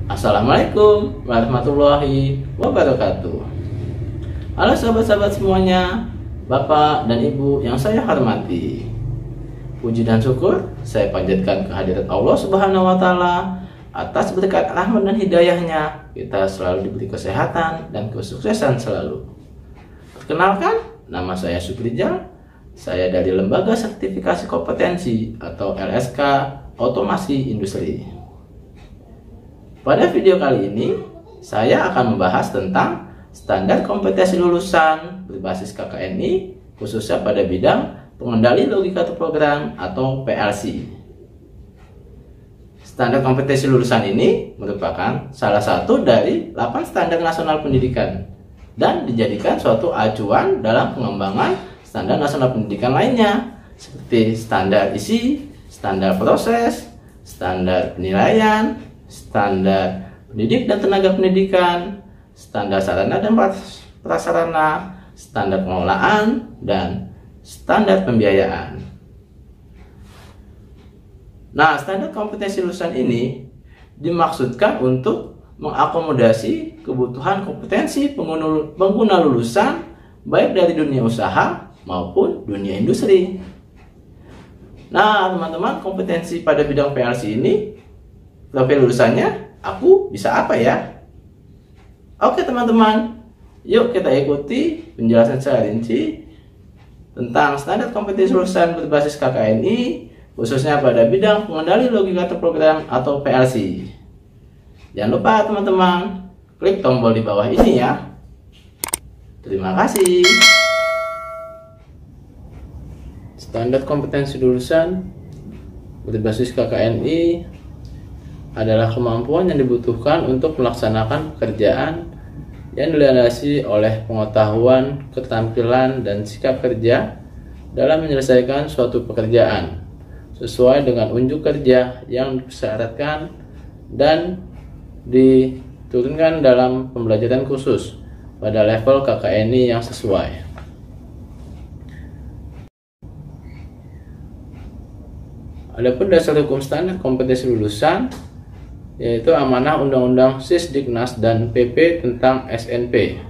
Assalamualaikum warahmatullahi wabarakatuh. Halo sahabat-sahabat semuanya, Bapak dan Ibu yang saya hormati. Puji dan syukur saya panjatkan kehadirat Allah Subhanahu wa Ta'ala atas berkat rahmat dan hidayahnya. Kita selalu diberi kesehatan dan kesuksesan selalu. Perkenalkan, nama saya Suprijal. Saya dari Lembaga Sertifikasi Kompetensi atau LSK Otomasi Industri. Pada video kali ini, saya akan membahas tentang standar kompetensi lulusan berbasis KKNI, khususnya pada bidang pengendali logika terprogram atau PLC. Standar kompetensi lulusan ini merupakan salah satu dari 8 standar nasional pendidikan dan dijadikan suatu acuan dalam pengembangan standar nasional pendidikan lainnya, seperti standar isi, standar proses, standar penilaian, standar pendidik dan tenaga pendidikan, standar sarana dan prasarana, standar pengelolaan, dan standar pembiayaan. Nah, standar kompetensi lulusan ini dimaksudkan untuk mengakomodasi kebutuhan kompetensi pengguna lulusan baik dari dunia usaha maupun dunia industri. Nah, teman-teman, kompetensi pada bidang PLC ini, profil lulusannya, aku bisa apa ya? Oke teman-teman, yuk kita ikuti penjelasan secara rinci tentang standar kompetensi lulusan berbasis KKNI, khususnya pada bidang pengendali logika terprogram atau PLC. Jangan lupa teman-teman, klik tombol di bawah ini ya. Terima kasih. Standar kompetensi lulusan berbasis KKNI adalah kemampuan yang dibutuhkan untuk melaksanakan pekerjaan yang dilandasi oleh pengetahuan, keterampilan, dan sikap kerja dalam menyelesaikan suatu pekerjaan sesuai dengan unjuk kerja yang disyaratkan dan diturunkan dalam pembelajaran khusus pada level KKNI yang sesuai. Adapun dasar hukum standar kompetensi lulusan yaitu amanah Undang-Undang Sisdiknas dan PP tentang SNP,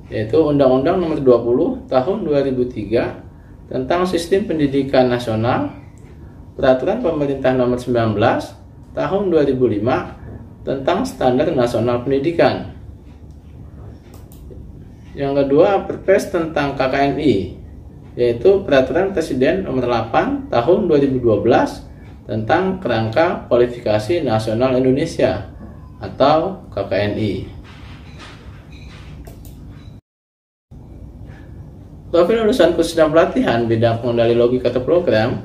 yaitu Undang-Undang Nomor 20 Tahun 2003 tentang Sistem Pendidikan Nasional, Peraturan Pemerintah Nomor 19 Tahun 2005 tentang Standar Nasional Pendidikan. Yang kedua, Perpres tentang KKNI, yaitu Peraturan Presiden Nomor 8 Tahun 2012 tentang Kerangka Kualifikasi Nasional Indonesia atau KKNI. Profil lulusan khusus dan pelatihan bidang pengendali logika terprogram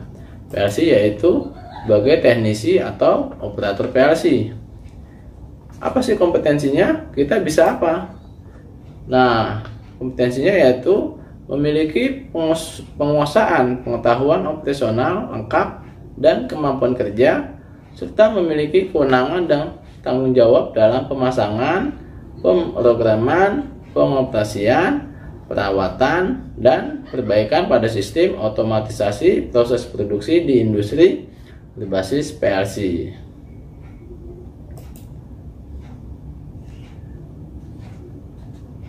PLC yaitu sebagai teknisi atau operator PLC. Apa sih kompetensinya? Kita bisa apa? Nah, kompetensinya yaitu memiliki penguasaan pengetahuan operasional lengkap dan kemampuan kerja, serta memiliki kewenangan dan tanggung jawab dalam pemasangan, pemrograman, pengoperasian, perawatan, dan perbaikan pada sistem otomatisasi proses produksi di industri berbasis PLC.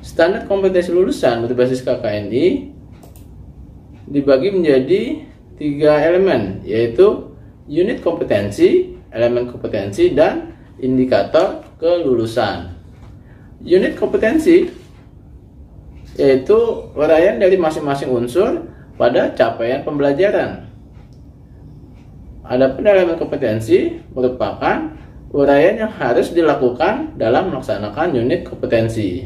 Standar kompetensi lulusan berbasis KKNI dibagi menjadi 3 elemen, yaitu unit kompetensi, elemen kompetensi, dan indikator kelulusan. Unit kompetensi yaitu uraian dari masing-masing unsur pada capaian pembelajaran. Adapun elemen kompetensi merupakan uraian yang harus dilakukan dalam melaksanakan unit kompetensi.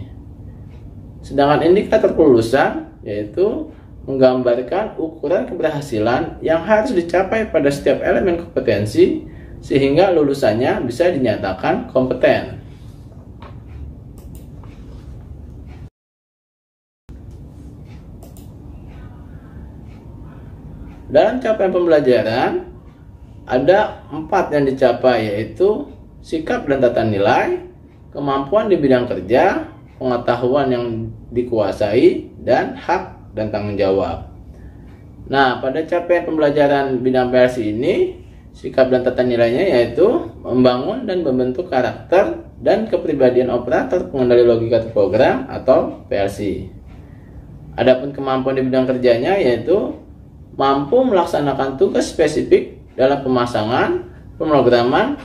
Sedangkan indikator kelulusan yaitu menggambarkan ukuran keberhasilan yang harus dicapai pada setiap elemen kompetensi sehingga lulusannya bisa dinyatakan kompeten. Dalam capaian pembelajaran ada 4 yang dicapai, yaitu sikap dan tata nilai, kemampuan di bidang kerja, pengetahuan yang dikuasai, dan hak dan tanggung jawab. Nah, pada capaian pembelajaran bidang PLC ini Sikap dan tata nilainya yaitu membangun dan membentuk karakter dan kepribadian operator pengendali logika terprogram atau PLC. Adapun kemampuan di bidang kerjanya yaitu mampu melaksanakan tugas spesifik dalam pemasangan, pemrograman,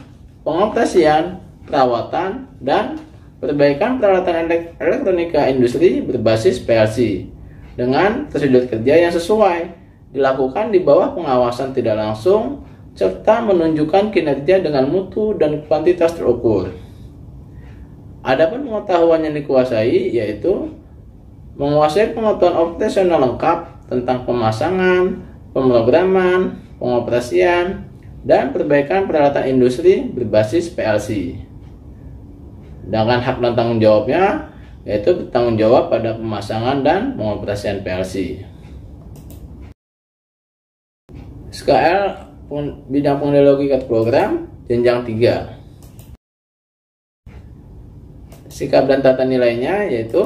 pengoperasian, perawatan, dan perbaikan peralatan elektronika industri berbasis PLC dengan prosedur kerja yang sesuai, dilakukan di bawah pengawasan tidak langsung, serta menunjukkan kinerja dengan mutu dan kuantitas terukur. Adapun pengetahuan yang dikuasai yaitu menguasai pengetahuan operasional lengkap tentang pemasangan, pemrograman, pengoperasian, dan perbaikan peralatan industri berbasis PLC. Sedangkan hak dan tanggung jawabnya yaitu bertanggung jawab pada pemasangan dan pengoperasian PLC. SKL bidang pengendali logika program jenjang 3. Sikap dan tata nilainya yaitu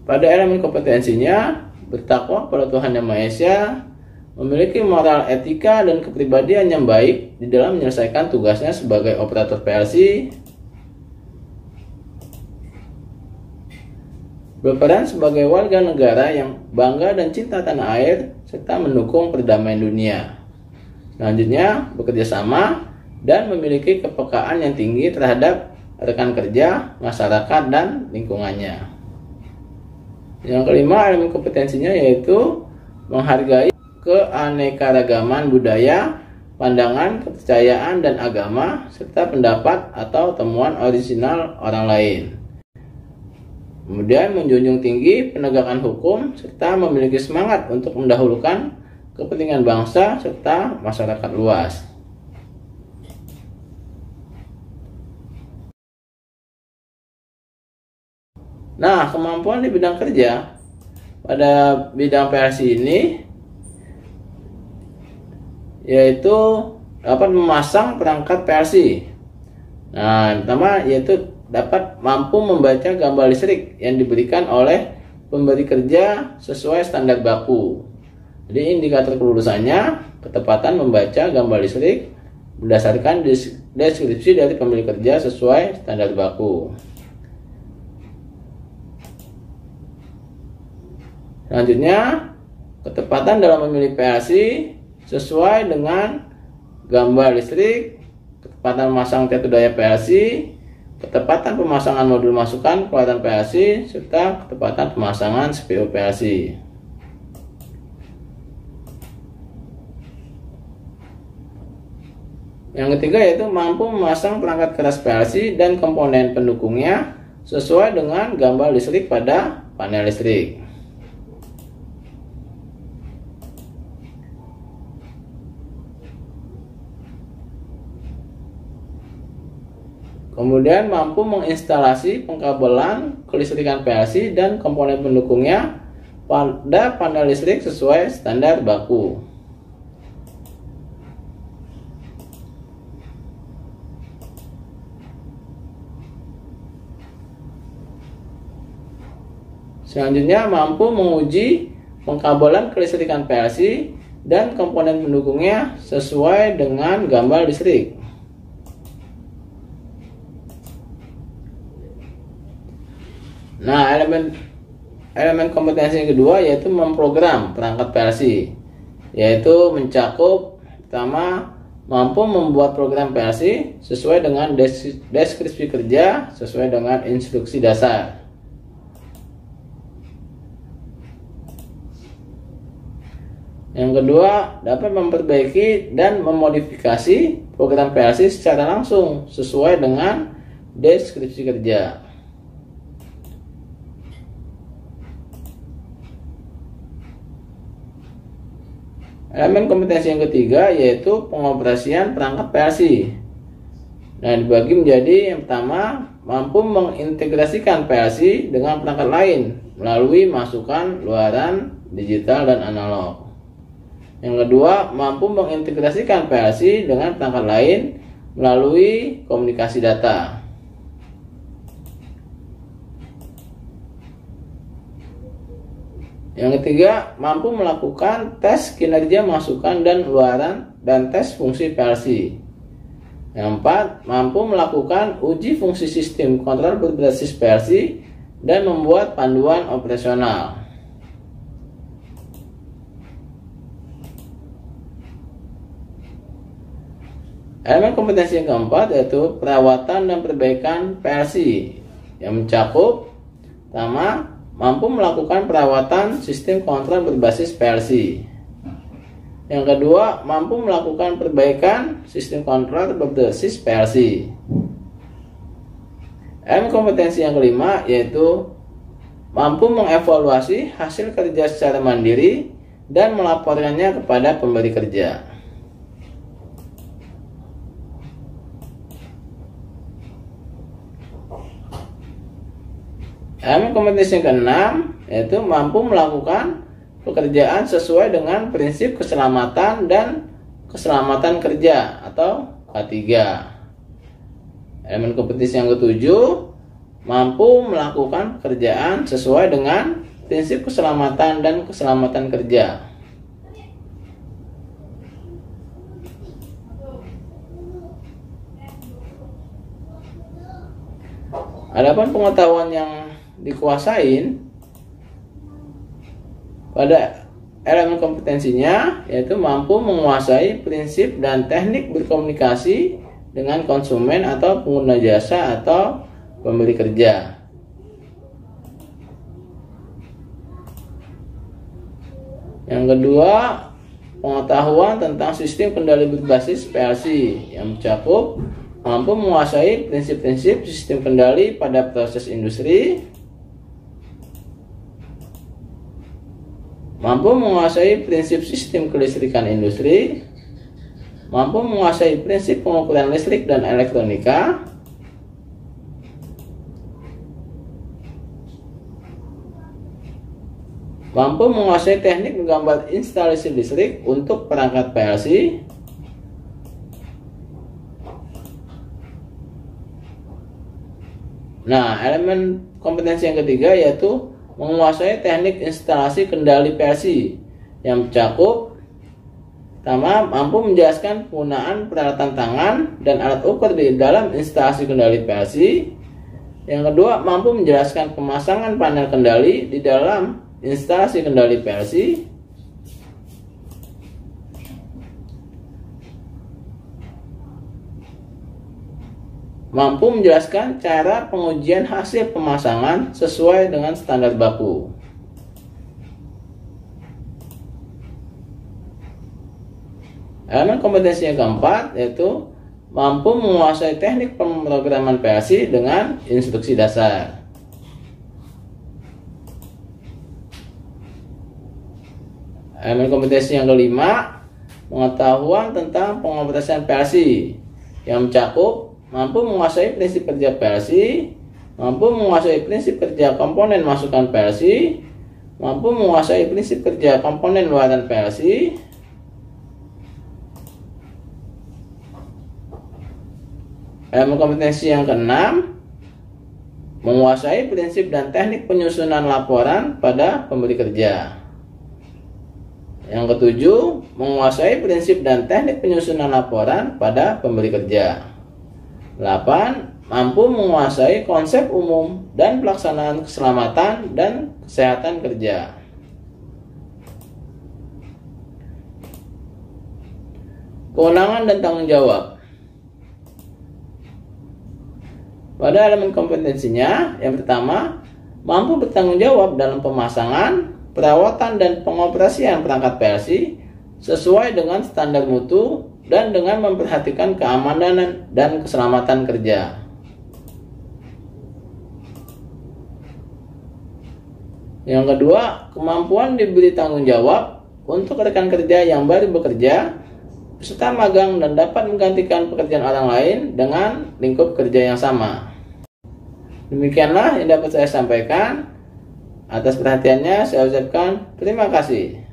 pada elemen kompetensinya bertakwa kepada Tuhan Yang Maha Esa, memiliki moral, etika, dan kepribadian yang baik di dalam menyelesaikan tugasnya sebagai operator PLC, berperan sebagai warga negara yang bangga dan cinta tanah air, serta mendukung perdamaian dunia. Selanjutnya, bekerja sama dan memiliki kepekaan yang tinggi terhadap rekan kerja, masyarakat, dan lingkungannya. Yang kelima, elemen kompetensinya yaitu menghargai keanekaragaman budaya, pandangan, kepercayaan, dan agama, serta pendapat atau temuan orisinal orang lain. Kemudian menjunjung tinggi penegakan hukum serta memiliki semangat untuk mendahulukan kepentingan bangsa serta masyarakat luas. Nah, kemampuan di bidang kerja pada bidang PLC ini yaitu dapat memasang perangkat PLC. Nah, yang pertama yaitu dapat mampu membaca gambar listrik yang diberikan oleh pemberi kerja sesuai standar baku. Jadi indikator kelulusannya ketepatan membaca gambar listrik berdasarkan deskripsi dari pemberi kerja sesuai standar baku. Selanjutnya, ketepatan dalam memilih PLC sesuai dengan gambar listrik, ketepatan memasang tetu daya PLC, ketepatan pemasangan modul masukan peralatan PLC, serta ketepatan pemasangan CPU PLC. Yang ketiga yaitu mampu memasang perangkat keras PLC dan komponen pendukungnya sesuai dengan gambar listrik pada panel listrik. Kemudian mampu menginstalasi pengkabelan kelistrikan PLC dan komponen pendukungnya pada panel listrik sesuai standar baku. Selanjutnya mampu menguji pengkabelan kelistrikan PLC dan komponen pendukungnya sesuai dengan gambar listrik. Nah, elemen kompetensi yang kedua yaitu memprogram perangkat PLC, yaitu mencakup pertama mampu membuat program PLC sesuai dengan deskripsi kerja sesuai dengan instruksi dasar. Yang kedua, dapat memperbaiki dan memodifikasi program PLC secara langsung sesuai dengan deskripsi kerja. Elemen kompetensi yang ketiga yaitu pengoperasian perangkat PLC. Nah, dibagi menjadi yang pertama, mampu mengintegrasikan PLC dengan perangkat lain melalui masukan luaran digital dan analog. Yang kedua, mampu mengintegrasikan PLC dengan perangkat lain melalui komunikasi data. Yang ketiga, mampu melakukan tes kinerja masukan dan keluaran dan tes fungsi PLC. Yang keempat, mampu melakukan uji fungsi sistem kontrol berbasis PLC dan membuat panduan operasional. Elemen kompetensi yang keempat yaitu perawatan dan perbaikan PLC, yang mencakup pertama, mampu melakukan perawatan sistem kontrol berbasis PLC. Yang kedua, mampu melakukan perbaikan sistem kontrol berbasis PLC. Elemen kompetensi yang kelima yaitu mampu mengevaluasi hasil kerja secara mandiri dan melaporkannya kepada pemberi kerja. Elemen kompetensi yang keenam yaitu mampu melakukan pekerjaan sesuai dengan prinsip keselamatan dan keselamatan kerja atau K3. Elemen kompetensi yang ketujuh, mampu melakukan pekerjaan sesuai dengan prinsip keselamatan dan keselamatan kerja. Adapun pengetahuan yang dikuasain pada elemen kompetensinya yaitu mampu menguasai prinsip dan teknik berkomunikasi dengan konsumen atau pengguna jasa atau pemberi kerja. Yang kedua, pengetahuan tentang sistem kendali berbasis PLC, yang mencakup mampu menguasai prinsip-prinsip sistem kendali pada proses industri, mampu menguasai prinsip sistem kelistrikan industri, mampu menguasai prinsip pengukuran listrik dan elektronika, mampu menguasai teknik menggambar instalasi listrik untuk perangkat PLC, Nah, elemen kompetensi yang ketiga yaitu menguasai teknik instalasi kendali PLC, yang mencakup pertama, mampu menjelaskan penggunaan peralatan tangan dan alat ukur di dalam instalasi kendali PLC. Yang kedua, mampu menjelaskan pemasangan panel kendali di dalam instalasi kendali PLC. Mampu menjelaskan cara pengujian hasil pemasangan sesuai dengan standar baku. Elemen kompetensi yang keempat yaitu mampu menguasai teknik pemrograman PLC dengan instruksi dasar. Elemen kompetensi yang kelima, pengetahuan tentang pengoperasian PLC, yang mencakup mampu menguasai prinsip kerja PLC, mampu menguasai prinsip kerja komponen masukan PLC, mampu menguasai prinsip kerja komponen luaran PLC, elemen kompetensi yang keenam, menguasai prinsip dan teknik penyusunan laporan pada pemberi kerja. Yang ketujuh, menguasai prinsip dan teknik penyusunan laporan pada pemberi kerja. 8. Mampu menguasai konsep umum dan pelaksanaan keselamatan dan kesehatan kerja. Kewenangan dan tanggung jawab. Pada elemen kompetensinya, yang pertama, mampu bertanggung jawab dalam pemasangan, perawatan dan pengoperasian perangkat PLC sesuai dengan standar mutu dan dengan memperhatikan keamanan dan keselamatan kerja. Yang kedua, kemampuan diberi tanggung jawab untuk rekan kerja yang baru bekerja, peserta magang dan dapat menggantikan pekerjaan orang lain dengan lingkup kerja yang sama. Demikianlah yang dapat saya sampaikan. Atas perhatiannya saya ucapkan terima kasih.